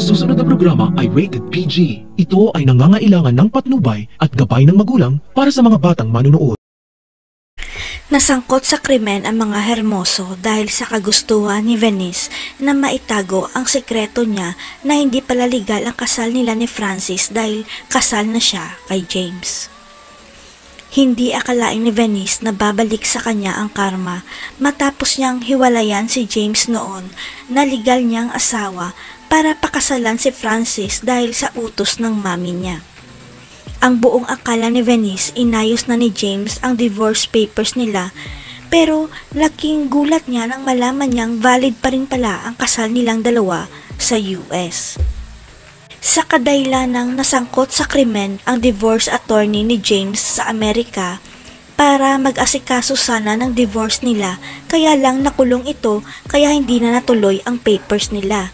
susunod na programa ay rated PG. Ito ay nangangailangan ng patnubay at gabay ng magulang para sa mga batang manunood. Nasangkot sa krimen ang mga Hermoso dahil sa kagustuhan ni Venice na maitago ang sekreto niya na hindi pala legal ang kasal nila ni Francis dahil kasal na siya kay James. Hindi akalain ni Venice na babalik sa kanya ang karma matapos niyang hiwalayan si James noon na legal niyang asawa para pakasalan si Francis dahil sa utos ng mami niya. Ang buong akala ni Venice inayos na ni James ang divorce papers nila pero laking gulat niya nang malaman niyang valid pa rin pala ang kasal nilang dalawa sa US. Sa kadahilanang nasangkot sa krimen ang divorce attorney ni James sa Amerika para mag-asikaso sana ng divorce nila kaya lang nakulong ito kaya hindi na natuloy ang papers nila.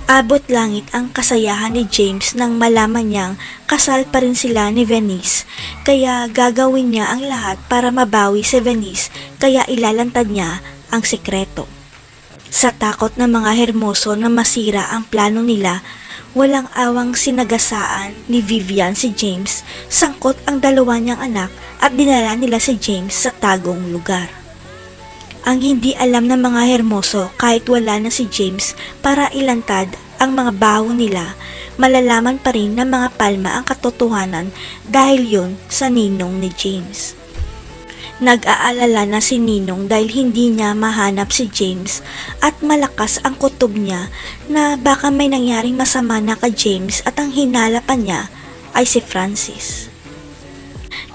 Abot langit ang kasayahan ni James nang malaman niyang kasal pa rin sila ni Venice kaya gagawin niya ang lahat para mabawi si Venice kaya ilalantad niya ang sekreto. Sa takot ng mga Hermoso na masira ang plano nila, walang awang sinagasaan ni Vivian si James, sangkot ang dalawa niyang anak at dinala nila si James sa tagong lugar. Ang hindi alam ng mga Hermoso kahit wala na si James para ilantad ang mga baho nila, malalaman pa rin ng mga Palma ang katotohanan dahil yun sa ninong ni James. Nag-aalala na si Ninong dahil hindi niya mahanap si James at malakas ang kutob niya na baka may nangyaring masama na kay James at ang hinala pa niya ay si Francis.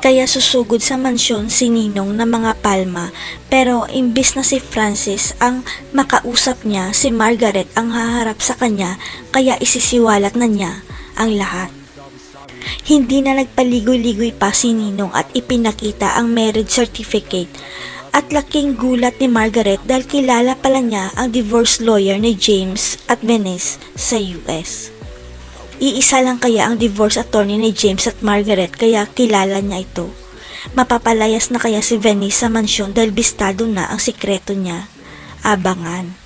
Kaya susugod sa mansyon si Ninong ng mga Palma pero imbis na si Francis ang makausap niya, si Margaret ang haharap sa kanya kaya isisiwalat na niya ang lahat. Hindi na nagpaligoy-ligoy pa si Ninong at ipinakita ang marriage certificate at laking gulat ni Margaret dahil kilala pala niya ang divorce lawyer ni James at Venice sa US. Iisa lang kaya ang divorce attorney ni James at Margaret kaya kilala niya ito. Mapapalayas na kaya si Venice sa mansyon dahil bistado na ang sikreto niya. Abangan.